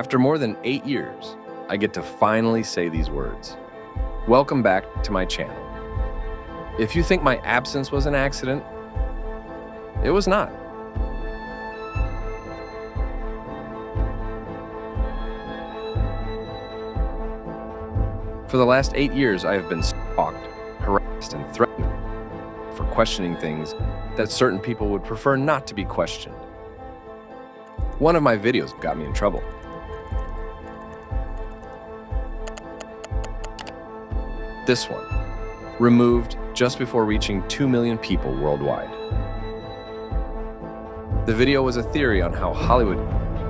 After more than 8 years, I get to finally say these words. Welcome back to my channel. If you think my absence was an accident, it was not. For the last 8 years, I have been stalked, harassed, and threatened for questioning things that certain people would prefer not to be questioned. One of my videos got me in trouble. This one, removed just before reaching 2 million people worldwide. The video was a theory on how Hollywood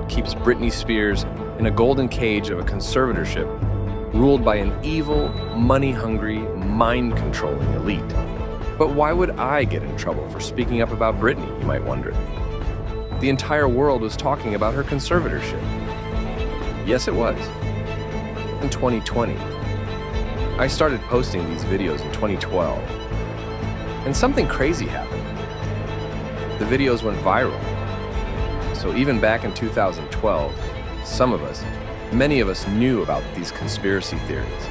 keeps Britney Spears in a golden cage of a conservatorship ruled by an evil, money-hungry, mind-controlling elite. But why would I get in trouble for speaking up about Britney, you might wonder? The entire world was talking about her conservatorship. Yes, it was. In 2020. I started posting these videos in 2012, and something crazy happened. The videos went viral. So even back in 2012, many of us knew about these conspiracy theories.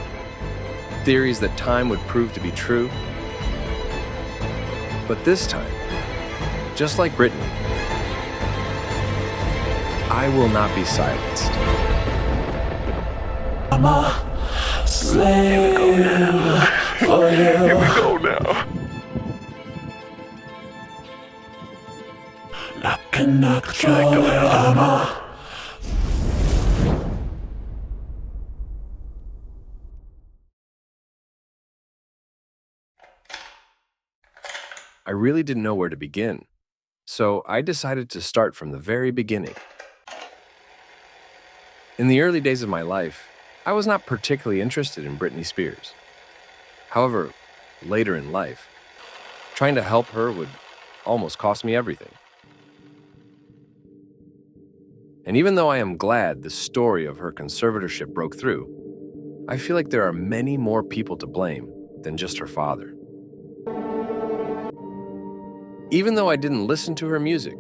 Theories that time would prove to be true. But this time, just like Britney, I will not be silenced. I'm a slave for you. Here we go now. I cannot control it. I'm a I really didn't know where to begin, so I decided to start from the very beginning. In the early days of my life, I was not particularly interested in Britney Spears. However, later in life, trying to help her would almost cost me everything. And even though I am glad the story of her conservatorship broke through, I feel like there are many more people to blame than just her father. Even though I didn't listen to her music,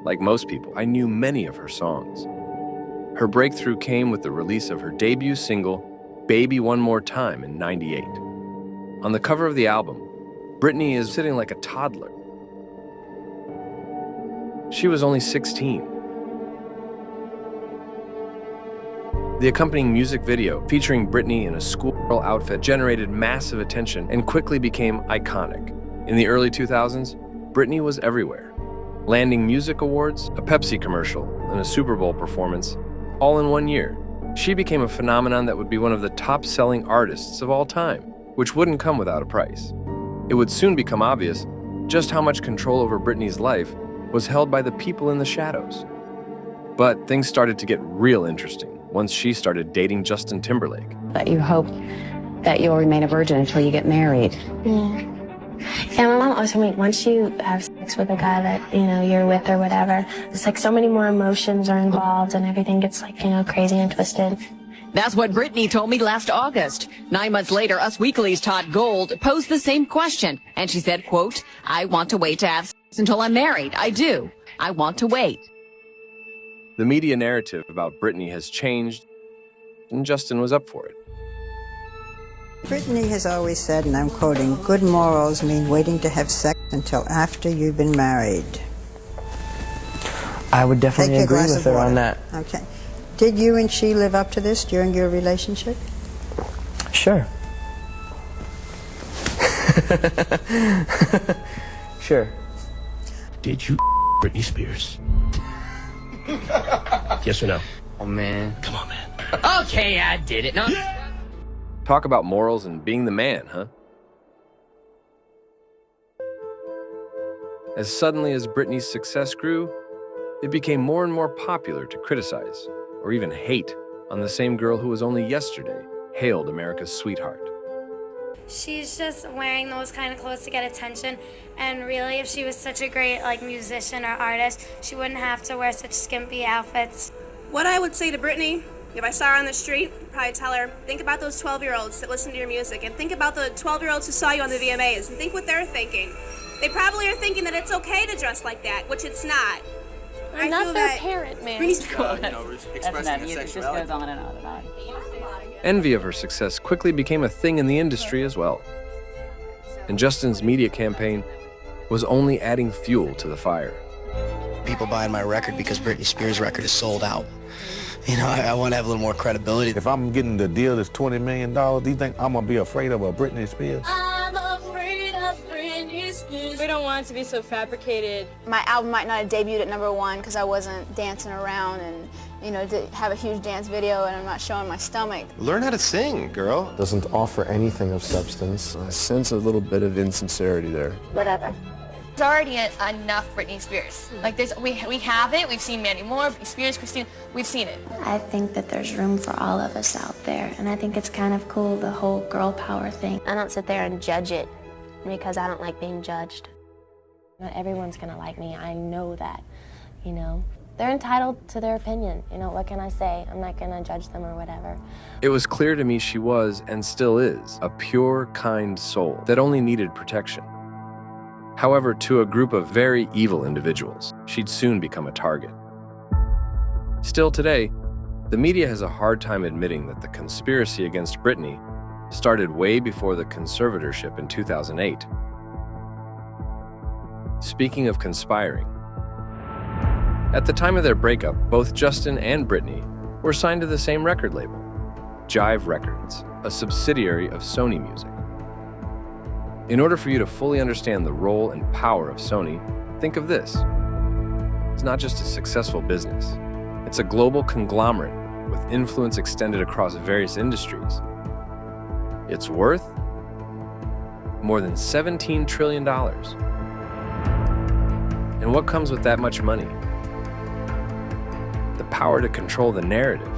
like most people, I knew many of her songs. Her breakthrough came with the release of her debut single, Baby One More Time, in '98. On the cover of the album, Britney is sitting like a toddler. She was only 16. The accompanying music video featuring Britney in a schoolgirl outfit generated massive attention and quickly became iconic. In the early 2000s, Britney was everywhere, landing music awards, a Pepsi commercial, and a Super Bowl performance, all in 1 year. She became a phenomenon that would be one of the top-selling artists of all time, which wouldn't come without a price. It would soon become obvious just how much control over Britney's life was held by the people in the shadows. But things started to get real interesting once she started dating Justin Timberlake. That you hope that you'll remain a virgin until you get married. Yeah. Yeah, my mom always told me, once you have sex with a guy that, you're with or whatever, it's like so many more emotions are involved and everything gets like, crazy and twisted. That's what Britney told me last August. 9 months later, Us Weekly's Todd Gold posed the same question. And she said, quote, I want to wait to have sex until I'm married. I do. I want to wait. The media narrative about Britney has changed, and Justin was up for it. Britney has always said, and I'm quoting, good morals mean waiting to have sex until after you've been married. I would definitely agree with her on that. Okay. Did you and she live up to this during your relationship? Sure. Sure. Did you Britney Spears? Yes or no? Oh, man. Come on, man. Okay, I did it. No. Talk about morals and being the man, huh? As suddenly as Britney's success grew, it became more and more popular to criticize or even hate on the same girl who was only yesterday hailed America's sweetheart. She's just wearing those kind of clothes to get attention, and really if she was such a great musician or artist, she wouldn't have to wear such skimpy outfits. What I would say to Britney, if I saw her on the street, I'd probably tell her, think about those 12-year-olds that listen to your music, and think about the 12-year-olds who saw you on the VMAs, and think what they're thinking. They probably are thinking that it's okay to dress like that, which it's not. I'm not their parent, man. Britney's Expressing her sexuality. It just goes on and on and on. Envy of her success quickly became a thing in the industry as well. And Justin's media campaign was only adding fuel to the fire. People buying my record because Britney Spears' record is sold out. You know, I want to have a little more credibility. If I'm getting the deal that's $20 million, do you think I'm going to be afraid of a Britney Spears? I'm afraid of Britney Spears. We don't want it to be so fabricated. My album might not have debuted at #1 because I wasn't dancing around and, you know, to have a huge dance video and I'm not showing my stomach. Learn how to sing, girl. Doesn't offer anything of substance. I sense a little bit of insincerity there. Whatever. There's already enough Britney Spears. Like we have it. We've seen many more. Britney Spears, Christine. We've seen it. I think that there's room for all of us out there, and I think it's kind of cool, the whole girl power thing. I don't sit there and judge it because I don't like being judged. Not everyone's gonna like me. I know that, you know. They're entitled to their opinion. You know, what can I say? I'm not gonna judge them or whatever. It was clear to me she was, and still is, a pure, kind soul that only needed protection. However, to a group of very evil individuals, she'd soon become a target. Still today, the media has a hard time admitting that the conspiracy against Britney started way before the conservatorship in 2008. Speaking of conspiring, at the time of their breakup, both Justin and Britney were signed to the same record label, Jive Records, a subsidiary of Sony Music. In order for you to fully understand the role and power of Sony, think of this. It's not just a successful business. It's a global conglomerate with influence extended across various industries. It's worth more than $17 trillion. And what comes with that much money? The power to control the narrative.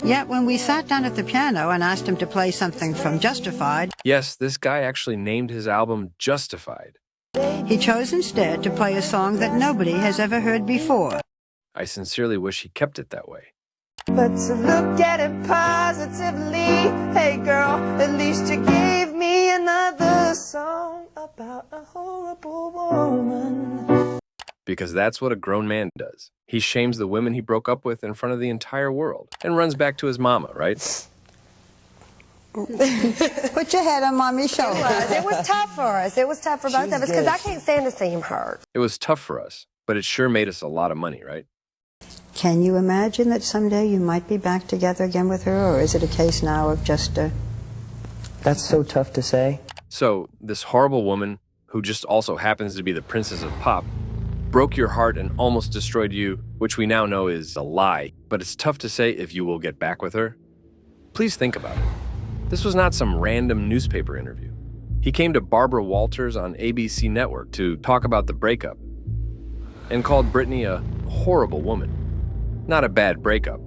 Yet when we sat down at the piano and asked him to play something from Justified, yes, this guy actually named his album Justified. He chose instead to play a song that nobody has ever heard before. I sincerely wish he kept it that way. But to look at it positively, hey girl, at least you gave me another song about a horrible woman. Because that's what a grown man does. He shames the women he broke up with in front of the entire world and runs back to his mama, right? Put your head on mommy's shoulder. It was tough for us. It was tough for both of us because I can't stand to see him hurt. It was tough for us, but it sure made us a lot of money, right? Can you imagine that someday you might be back together again with her, or is it a case now of just a... That's so tough to say. So, this horrible woman, who just also happens to be the princess of pop, broke your heart and almost destroyed you, which we now know is a lie, but it's tough to say if you will get back with her. Please think about it. This was not some random newspaper interview. He came to Barbara Walters on ABC Network to talk about the breakup and called Britney a horrible woman. Not a bad breakup,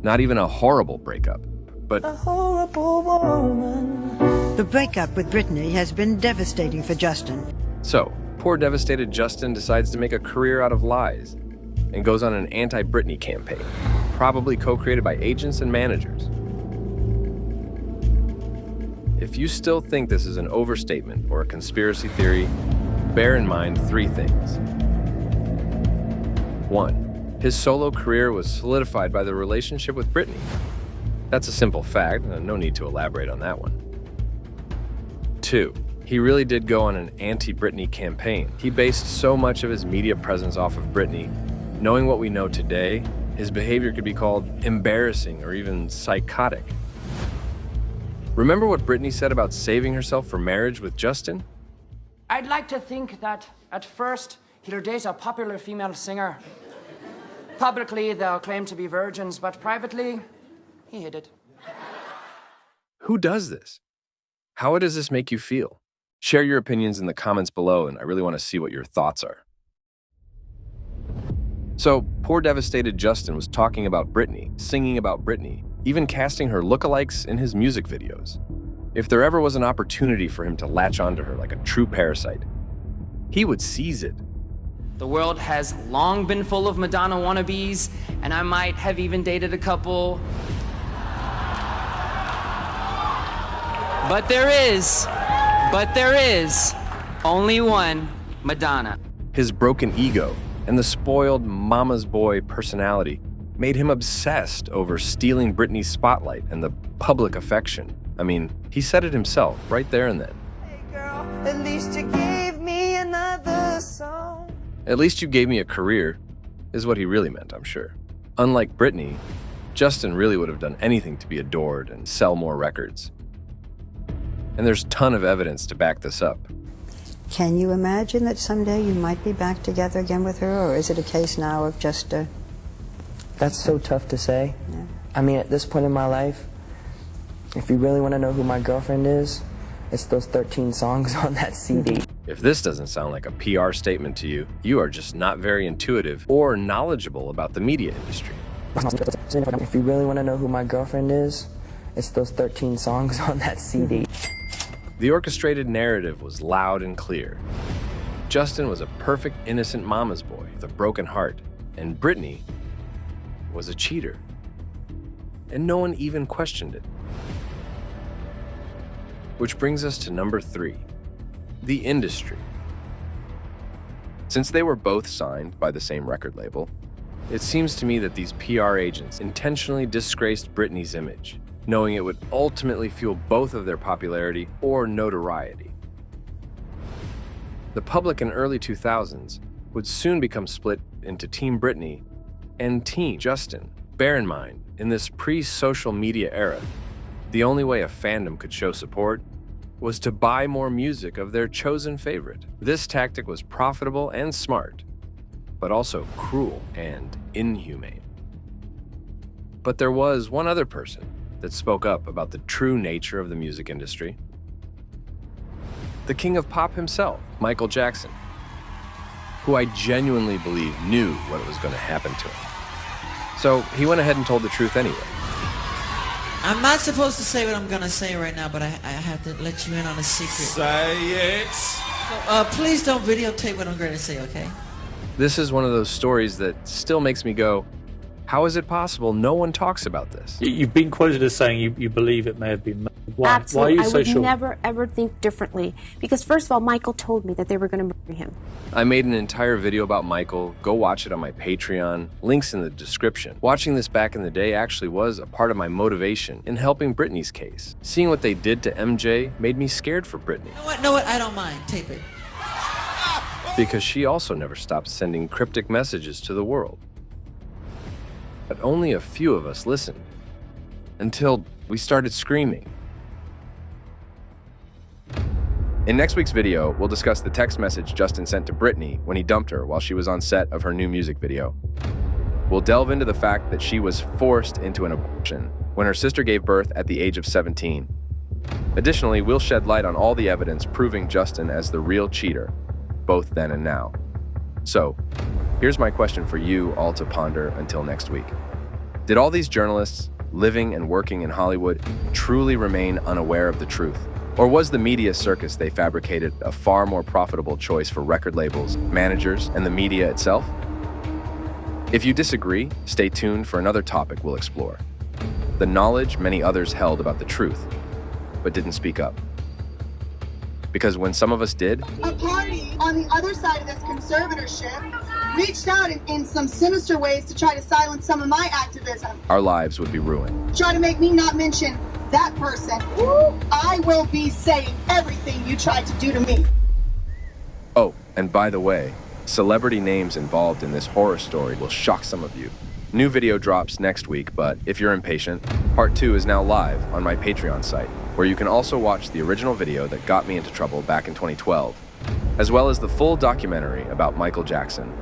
not even a horrible breakup, but a horrible woman. The breakup with Britney has been devastating for Justin. So, poor devastated Justin decides to make a career out of lies and goes on an anti-Britney campaign, probably co-created by agents and managers. If you still think this is an overstatement or a conspiracy theory, bear in mind 3 things. 1, his solo career was solidified by the relationship with Britney. That's a simple fact, no need to elaborate on that one. 2, he really did go on an anti-Britney campaign. He based so much of his media presence off of Britney. Knowing what we know today, his behavior could be called embarrassing or even psychotic. Remember what Britney said about saving herself for marriage with Justin? I'd like to think that at first he'll date a popular female singer. Publicly, they'll claim to be virgins, but privately, he hid it. Who does this? How does this make you feel? Share your opinions in the comments below, and I really want to see what your thoughts are. So, poor devastated Justin was talking about Britney, singing about Britney, even casting her lookalikes in his music videos. If there ever was an opportunity for him to latch onto her like a true parasite, he would seize it. The world has long been full of Madonna wannabes, and I might have even dated a couple. But there is only one Madonna. His broken ego And the spoiled mama's boy personality made him obsessed over stealing Britney's spotlight and the public affection. I mean, he said it himself right there and then. Hey girl, at least you gave me another song. At least you gave me a career, is what he really meant, I'm sure. Unlike Britney, Justin really would have done anything to be adored and sell more records. And there's a ton of evidence to back this up. Can you imagine that someday you might be back together again with her, or is it a case now of just a... That's so tough to say. Yeah. I mean, at this point in my life, if you really want to know who my girlfriend is, it's those 13 songs on that CD. If this doesn't sound like a PR statement to you, you are just not very intuitive or knowledgeable about the media industry. If you really want to know who my girlfriend is, it's those 13 songs on that CD. The orchestrated narrative was loud and clear. Justin was a perfect, innocent mama's boy with a broken heart, and Britney was a cheater. And no one even questioned it. Which brings us to number 3, the industry. Since they were both signed by the same record label, it seems to me that these PR agents intentionally disgraced Britney's image, knowing it would ultimately fuel both of their popularity or notoriety. The public in early 2000s would soon become split into Team Britney and Team Justin. Bear in mind, in this pre-social media era, the only way a fandom could show support was to buy more music of their chosen favorite. This tactic was profitable and smart, but also cruel and inhumane. But there was one other person that spoke up about the true nature of the music industry. The king of pop himself, Michael Jackson, who I genuinely believe knew what was going to happen to him. So he went ahead and told the truth anyway. I'm not supposed to say what I'm going to say right now, but I have to let you in on a secret. Say it. So, please don't videotape what I'm going to say, okay? This is one of those stories that still makes me go, how is it possible no one talks about this? You've been quoted as saying you believe it may have been made. Why? Absolutely. Why are you so sure? I would never, ever think differently. Because first of all, Michael told me that they were going to murder him. I made an entire video about Michael. Go watch it on my Patreon. Links in the description. Watching this back in the day actually was a part of my motivation in helping Britney's case. Seeing what they did to MJ made me scared for Britney. Know what? I don't mind. Tape it. Because she also never stopped sending cryptic messages to the world. But only a few of us listened. Until we started screaming. In next week's video, we'll discuss the text message Justin sent to Britney when he dumped her while she was on set of her new music video. We'll delve into the fact that she was forced into an abortion when her sister gave birth at the age of 17. Additionally, we'll shed light on all the evidence proving Justin as the real cheater, both then and now. So, here's my question for you all to ponder until next week. Did all these journalists living and working in Hollywood truly remain unaware of the truth? Or was the media circus they fabricated a far more profitable choice for record labels, managers, and the media itself? If you disagree, stay tuned for another topic we'll explore. The knowledge many others held about the truth, but didn't speak up. Because when some of us did, a party on the other side of this conservatorship reached out in some sinister ways to try to silence some of my activism. our lives would be ruined. Try to make me not mention that person. I will be saying everything you tried to do to me. Oh, and by the way, celebrity names involved in this horror story will shock some of you. New video drops next week, but if you're impatient, part 2 is now live on my Patreon site, where you can also watch the original video that got me into trouble back in 2012, as well as the full documentary about Michael Jackson,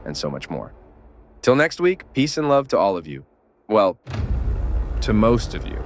and so much more. Till next week, peace and love to all of you. Well, to most of you.